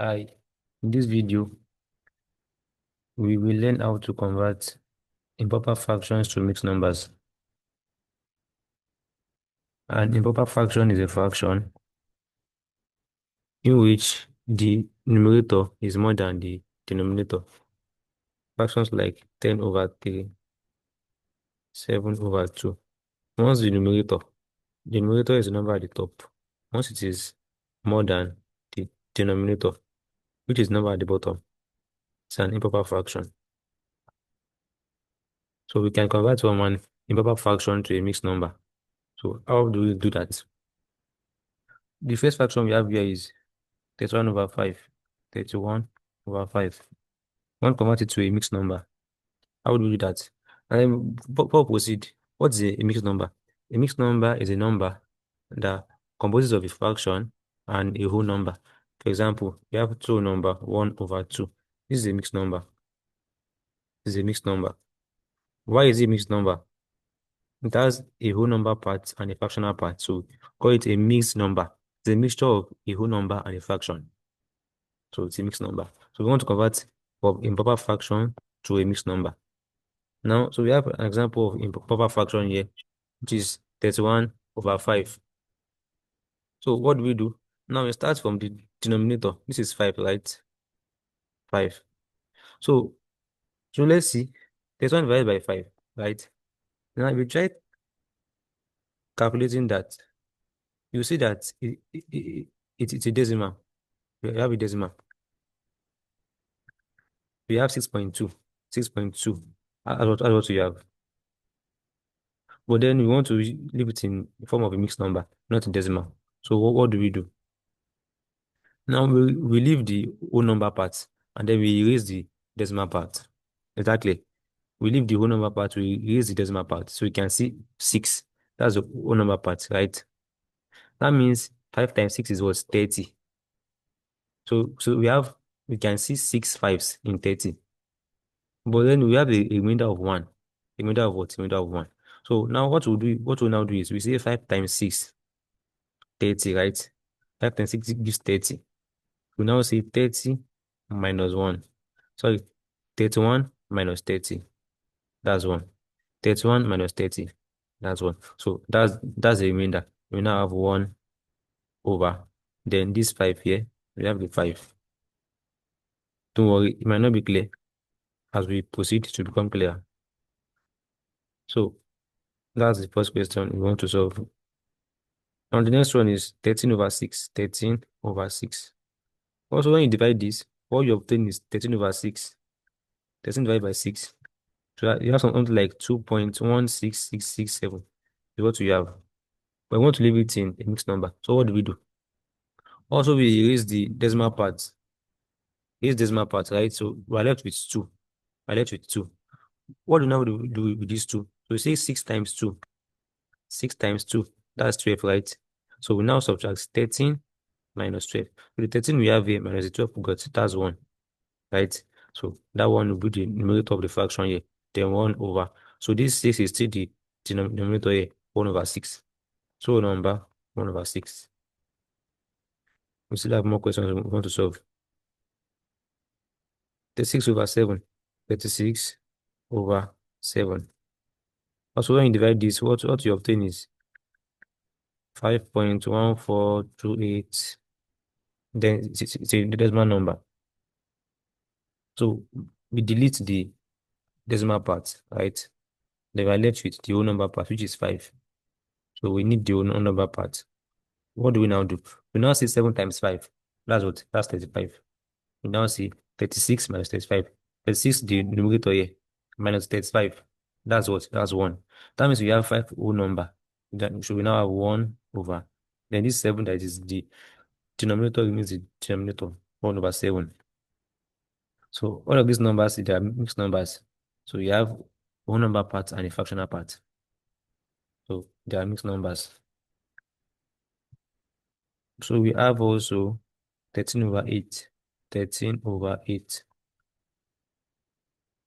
Hi, in this video, we will learn how to convert improper fractions to mixed numbers. An improper fraction is a fraction in which the numerator is more than the denominator. Fractions like 10 over 3, 7 over 2. Once the numerator is the number at the top. Once it is more than the denominator, which is number at the bottom, it's an improper fraction. So we can convert from an improper fraction to a mixed number. So how do we do that? The first fraction we have here is 31 over 5. 31 over 5. We want to convert it to a mixed number. How do we do that? And then before we proceed, what is a mixed number? A mixed number is a number that composes of a fraction and a whole number. For example, we have two number 1 over 2. This is a mixed number. This is a mixed number. Why is it a mixed number? It has a whole number part and a fractional part. So call it a mixed number. It's a mixture of a whole number and a fraction. So it's a mixed number. So we want to convert from improper fraction to a mixed number. Now, so we have an example of improper fraction here, which is 31 over 5. So what do we do? Now we start from the denominator. This is 5, right? 5. So, so let's see. 31 divided by 5, right? Now if we try calculating that, you see that it's a decimal. We have a decimal. We have 6.2. 6.2. That's what we have. But then we want to leave it in the form of a mixed number, not in decimal. So what do we do? Now we leave the whole number part and then we erase the decimal part. Exactly. We leave the whole number part, we erase the decimal part. So we can see 6. That's the whole number part, right? That means 5 times 6 is what? 30. So we can see 6 fives in 30. But then we have a remainder of 1. Remainder of what? Remainder of 1. So now what we'll now do is we say 5 times 6, 30, right? 5 times 6 gives 30. We now say 30 minus 1. Sorry, 31 minus 30. That's 1. 31 minus 30. That's 1. So that's the remainder. We now have 1 over. Then this 5 here, we have the 5. Don't worry, it might not be clear. As we proceed to become clear. So that's the first question we want to solve. And the next one is 13 over 6. 13 over 6. Also, when you divide this, what you obtain is 13 over 6. 13 divided by 6. So you have something like 2.16667 is what you have. But we want to leave it in a mixed number. So what do we do? Also, we erase the decimal part. Erase decimal part, right? So we're left with 2. We're left with 2. What do we now do with these 2? So we say 6 times 2. 6 times 2. That's 12, right? So we now subtract 13 minus 12. So the 13 we have here minus the 12 we got, that's 1, right? So that one will be the numerator of the fraction here. Then 1 over. So this 6 is still the denominator here, 1 over 6. So number 1 over 6. We still have more questions we want to solve. 36 over 7. 36 over 7. Also, when you divide this, what you obtain is 5.1428. Then it's a decimal number. So we delete the decimal part, right? Then we are left with the whole number part, which is 5. So we need the whole number part. What do we now do? We now see 7 times 5. That's what? That's 35. We now see 36 minus 35. 36, the numerator here, minus 35. That's what? That's 1. That means we have 5 whole number. So we now have 1 over. Then this 7, that is the denominator, remains the denominator, 1 over 7. So all of these numbers, they are mixed numbers. So you have whole number part and a fractional part. So they are mixed numbers. So we have also 13 over 8. 13 over 8.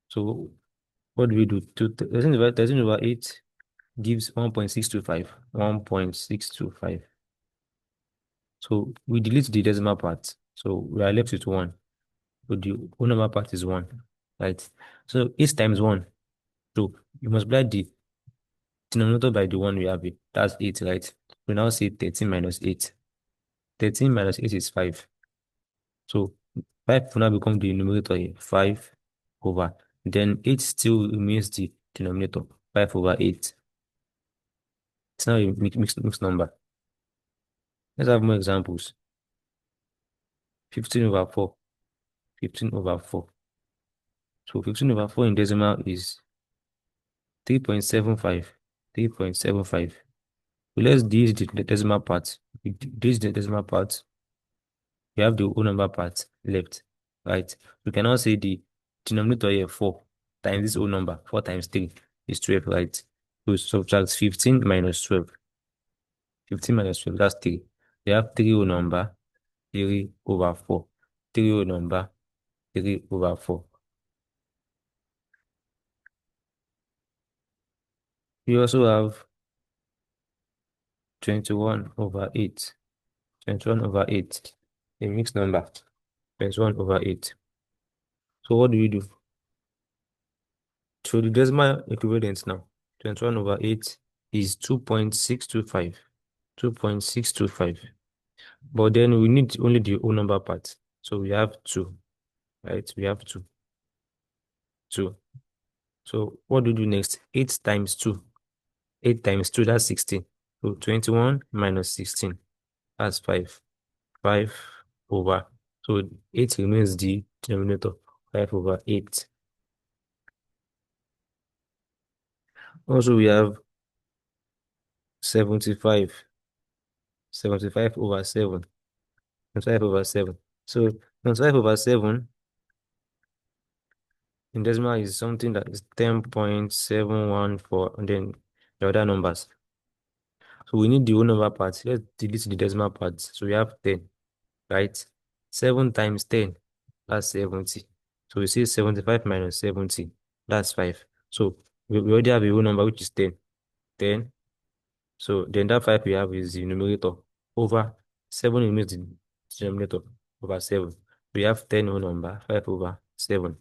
So what do we do? 13 over 8 gives 1.625. 1.625. So we delete the decimal part. So we are left with 1. So the whole number part is 1, right? So 8 times 1. So you multiply the denominator by the one we have here. That's 8, right? We now say 13 minus 8. 13 minus 8 is 5. So 5 will now become the numerator here, 5 over. Then 8 still remains the denominator, 5 over 8. It's now a mixed number. Let's have more examples. 15 over 4. 15 over 4. So 15 over 4 in decimal is 3.75. 3.75. So let's delete the decimal part. With this the decimal part, we have the whole number part left, right? We can now say the denominator here, 4 times this whole number. 4 times 3 is 12, right? So subtract 15 minus 12. 15 minus 12, that's 3. We have 3 whole number, 3 over 4. 3 whole number, 3 over 4. We also have 21 over 8. 21 over 8, a mixed number. 21 over 8. So what do we do? So the decimal equivalent now, 21 over 8 is 2.625. 2.625. But then we need only the whole number part. So we have 2, right? We have 2. 2. So what do we do next? 8 times 2. 8 times 2, that's 16. So 21 minus 16, that's 5. 5 over. So 8 remains the denominator. 5 over 8. Also, we have 75. 75 over 7. 75 over 7. So 75 over 7 in decimal is something that is 10.714, and then the other numbers. So we need the whole number part. Let's delete the decimal part. So we have 10, right? 7 times 10, that's 70. So we say 75 minus 70, that's 5. So we already have a whole number, which is 10. 10. So then that 5 we have is the numerator over 7 remains the denominator over 7. We have 10 whole number, 5 over 7.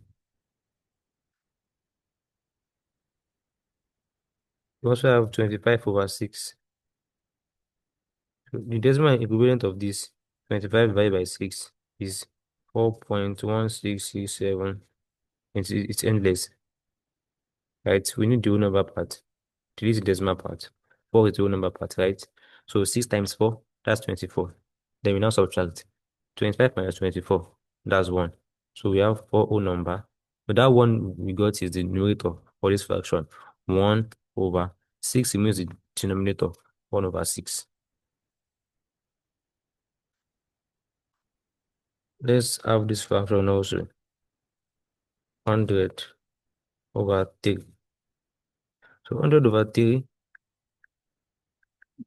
We also have 25 over 6. So the decimal equivalent of this 25 divided by 6 is 4.1667. It's endless, right? We need the whole number part. Delete the decimal part. 4 is the whole number part, right? So 6 times 4, that's 24. Then we now subtract 25 minus 24, that's 1. So we have 4 whole number. But that one we got is the numerator for this fraction. 1 over 6 remains the denominator, 1 over 6. Let's have this fraction also. 100 over 3. So 100 over 3,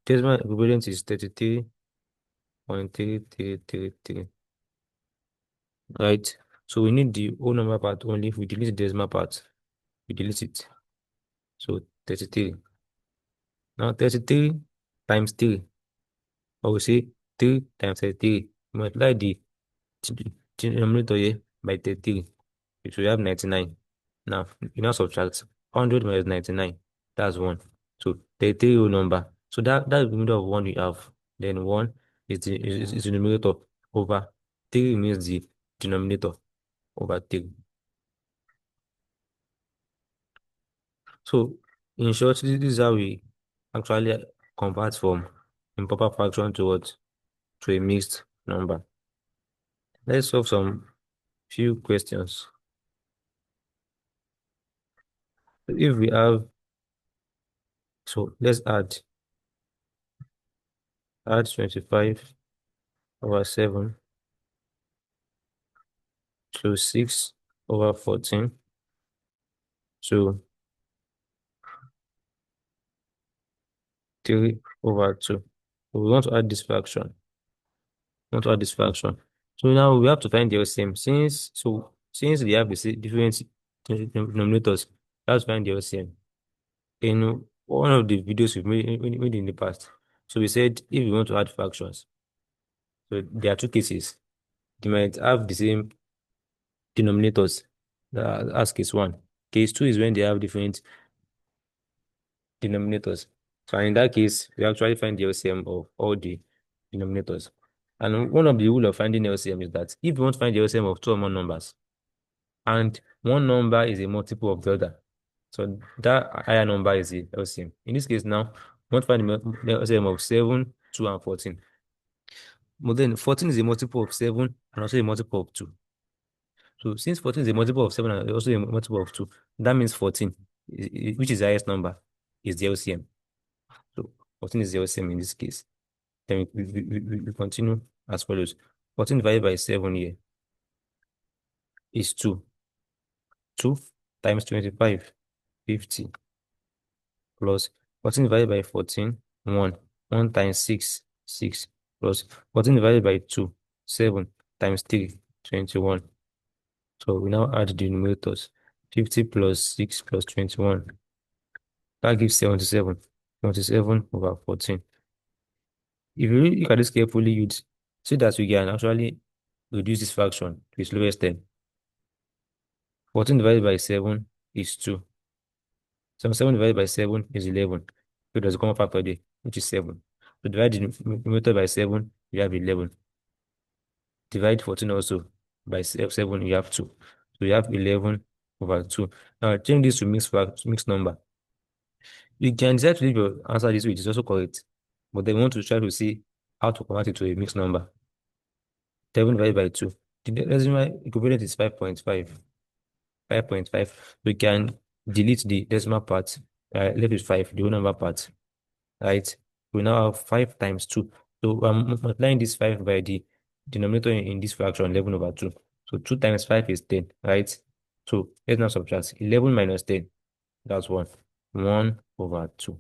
decimal equivalent is 33.3333. Right? So we need the whole number part only. If we delete the decimal part, we delete it. So 33. Now 33 times 3, or we say 3 times 33. Multiply the denominator here by 33. It will have 99. Now, you now subtract 100 minus 99. That's 1. So 33 whole number. So that's the middle of 1 we have. Then 1 is the numerator over 3 means the denominator over 3. So in short, this is how we actually convert from improper fraction to what? To a mixed number. Let's solve some few questions. If we have, so let's add 25 over 7 to 6 over 14 to 3 over 2. So we want to add this fraction. We want to add this fraction. So now we have to find the LCM. Since we have the different denominators, let's find the LCM. In one of the videos we've made in the past, so we said if we want to add fractions, so there are two cases. They might have the same denominators. That's case one. Case two is when they have different denominators. So in that case, we actually find the LCM of all the denominators. And one of the rule of finding LCM is that if you want to find the LCM of two or more numbers, and one number is a multiple of the other, so that higher number is the LCM. In this case now, we want to find the LCM of 7, 2, and 14. But then 14 is a multiple of 7 and also a multiple of 2. So since 14 is a multiple of 7 and also a multiple of 2, that means 14, which is the highest number, is the LCM. So 14 is the LCM in this case. Then we continue as follows. 14 divided by 7 here is 2. 2 times 25, 50, plus 14 divided by 14, 1. 1 times 6, 6, plus 14 divided by 2, 7 times 3, 21. So we now add the numerators. 50 plus 6 plus 21. That gives 77. 77 over 14. If you really look at this carefully, you'd see that we can actually reduce this fraction to its lowest term. 14 divided by 7 is 2. 7 divided by 7 is 11. So there's a common factor there, which is 7. So divide the numerator by 7, you have 11. Divide 14 also by 7, you have 2. So you have 11 over 2. Now change this to mixed number. You can decide to leave your answer this way, it is also correct. But then we want to try to see how to convert it to a mixed number. 7 divided by 2. The decimal equivalent is 5.5. 5.5. We can delete the decimal part, left with 5, the whole number part, right? We now have 5 times 2. So I'm multiplying this 5 by the denominator in this fraction, 11 over 2. So 2 times 5 is 10, right? So let's now subtract 11 minus 10. That's 1. 1 over 2.